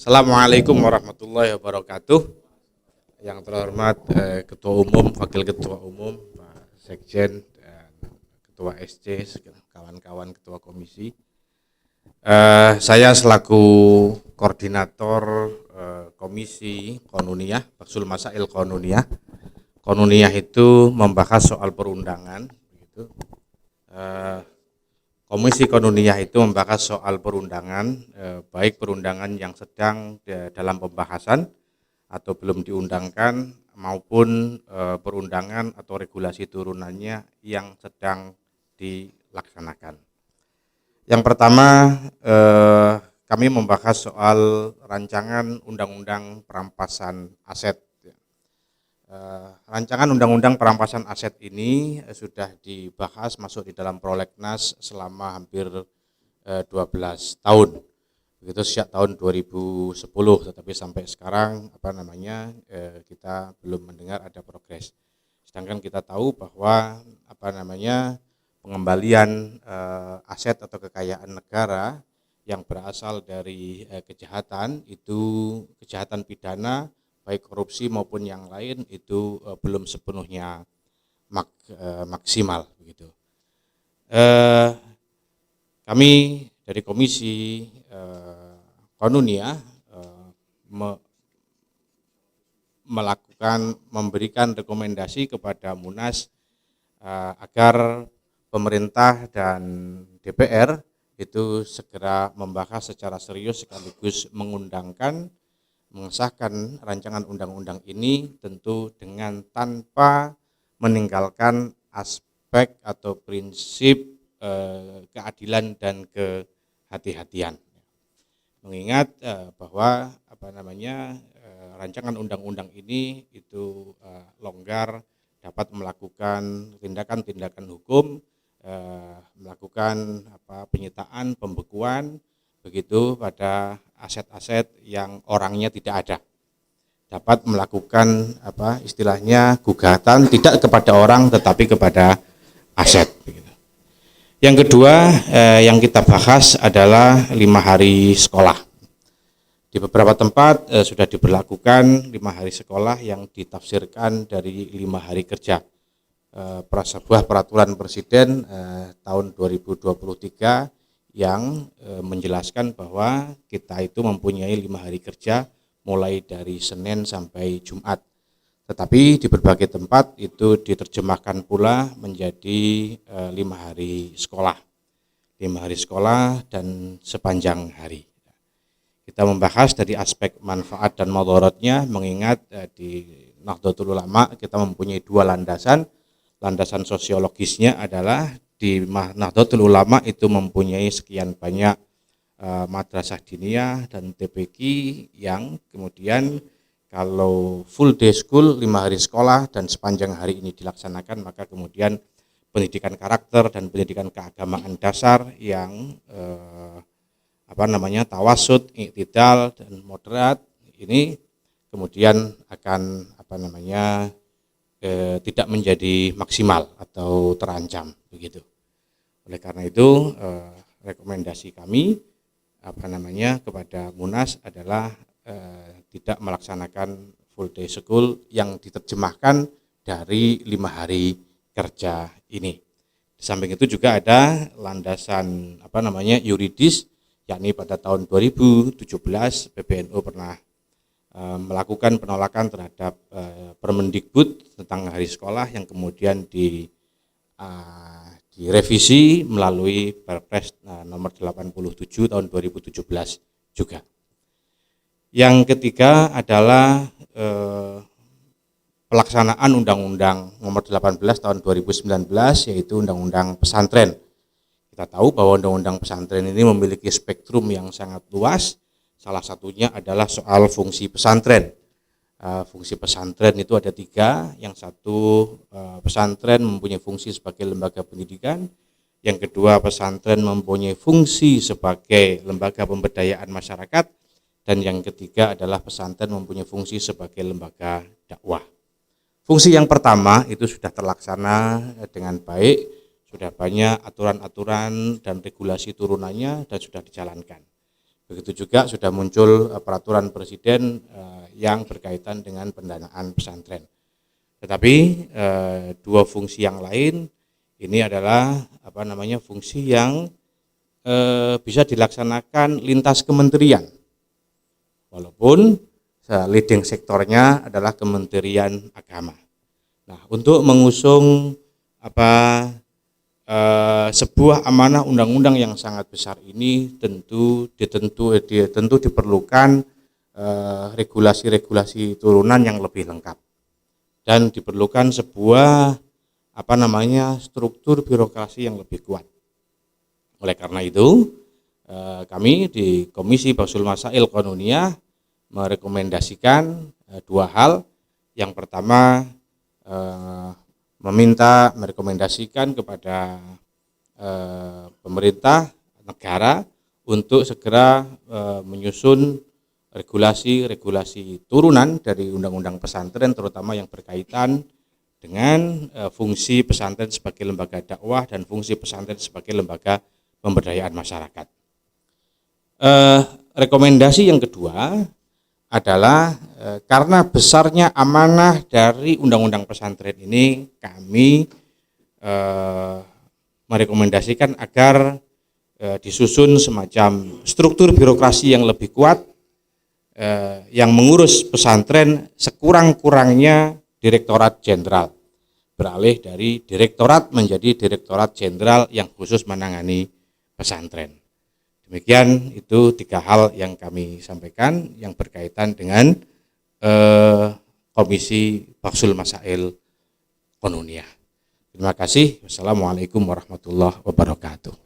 Assalamualaikum warahmatullahi wabarakatuh. Yang terhormat Ketua Umum, Wakil Ketua Umum, Pak Sekjen, dan Ketua SC, kawan-kawan Ketua Komisi. Saya selaku Koordinator Komisi Qonuniyah, Baksul Masail Qonuniyah. Qonuniyah itu membahas soal perundangan. Begitu. Komisi Qonuniyah itu membahas soal perundangan, baik perundangan yang sedang dalam pembahasan atau belum diundangkan maupun perundangan atau regulasi turunannya yang sedang dilaksanakan. Yang pertama, kami membahas soal rancangan undang-undang perampasan aset. Rancangan undang-undang perampasan aset ini sudah dibahas masuk di dalam prolegnas selama hampir 12 tahun. Begitu sejak tahun 2010, tetapi sampai sekarang kita belum mendengar ada progres. Sedangkan kita tahu bahwa pengembalian aset atau kekayaan negara yang berasal dari kejahatan itu kejahatan pidana baik korupsi maupun yang lain itu belum sepenuhnya maksimal begitu. Kami dari Komisi Qonuniyah memberikan rekomendasi kepada Munas agar pemerintah dan DPR itu segera membahas secara serius sekaligus mengesahkan rancangan undang-undang ini tentu dengan tanpa meninggalkan aspek atau prinsip keadilan dan kehati-hatian. Mengingat bahwa rancangan undang-undang ini itu longgar dapat melakukan tindakan-tindakan hukum, melakukan penyitaan, pembekuan begitu pada aset-aset yang orangnya tidak ada, dapat melakukan istilahnya gugatan tidak kepada orang tetapi kepada aset begitu. Yang kedua yang kita bahas adalah 5 hari sekolah. Di beberapa tempat sudah diberlakukan 5 hari sekolah yang ditafsirkan dari 5 hari kerja. Sebuah peraturan Presiden tahun 2023 yang menjelaskan bahwa kita itu mempunyai 5 hari kerja mulai dari Senin sampai Jumat. Tetapi di berbagai tempat itu diterjemahkan pula menjadi 5 hari sekolah. 5 hari sekolah dan sepanjang hari. Kita membahas dari aspek manfaat dan madharatnya, mengingat di Nahdlatul Ulama kita mempunyai 2 landasan. Landasan sosiologisnya adalah di Nahdlatul Ulama itu mempunyai sekian banyak madrasah diniyah dan TPQ yang kemudian kalau full day school 5 hari sekolah dan sepanjang hari ini dilaksanakan, maka kemudian pendidikan karakter dan pendidikan keagamaan dasar yang tawasud, iktidal dan moderat ini kemudian akan tidak menjadi maksimal atau terancam begitu. Oleh karena itu rekomendasi kami kepada Munas adalah tidak melaksanakan full day school yang diterjemahkan dari 5 hari kerja ini. Di samping itu juga ada landasan yuridis, yakni pada tahun 2017 PBNU pernah melakukan penolakan terhadap Permendikbud tentang hari sekolah yang kemudian direvisi melalui Perpres nomor 87 tahun 2017 juga. Yang ketiga adalah pelaksanaan Undang-Undang nomor 18 tahun 2019 yaitu Undang-Undang Pesantren. Kita tahu bahwa Undang-Undang Pesantren ini memiliki spektrum yang sangat luas. Salah satunya adalah soal fungsi pesantren. Fungsi pesantren itu ada 3. Yang satu, pesantren mempunyai fungsi sebagai lembaga pendidikan. Yang kedua, pesantren mempunyai fungsi sebagai lembaga pemberdayaan masyarakat. Dan yang ketiga adalah pesantren mempunyai fungsi sebagai lembaga dakwah. Fungsi yang pertama itu sudah terlaksana dengan baik, sudah banyak aturan-aturan dan regulasi turunannya dan sudah dijalankan. Begitu juga sudah muncul peraturan presiden yang berkaitan dengan pendanaan pesantren. Tetapi dua fungsi yang lain ini adalah fungsi yang bisa dilaksanakan lintas kementerian, walaupun leading sektornya adalah Kementerian Agama. Nah, untuk mengusung sebuah amanah undang-undang yang sangat besar ini tentu diperlukan regulasi-regulasi turunan yang lebih lengkap, dan diperlukan sebuah struktur birokrasi yang lebih kuat. Oleh karena itu, kami di Komisi Bahsul Masail Qanuniyah merekomendasikan dua hal. Yang pertama, merekomendasikan kepada pemerintah negara untuk segera menyusun regulasi turunan dari Undang-Undang Pesantren, terutama yang berkaitan dengan fungsi pesantren sebagai lembaga dakwah dan fungsi pesantren sebagai lembaga pemberdayaan masyarakat. Rekomendasi yang kedua adalah karena besarnya amanah dari Undang-Undang Pesantren ini, kami merekomendasikan agar disusun semacam struktur birokrasi yang lebih kuat yang mengurus pesantren sekurang-kurangnya Direktorat Jenderal, beralih dari direktorat menjadi Direktorat Jenderal yang khusus menangani pesantren. Demikian, itu tiga hal yang kami sampaikan yang berkaitan dengan Komisi Bahsul Masail Qanuniyah. Terima kasih. Wassalamualaikum warahmatullahi wabarakatuh.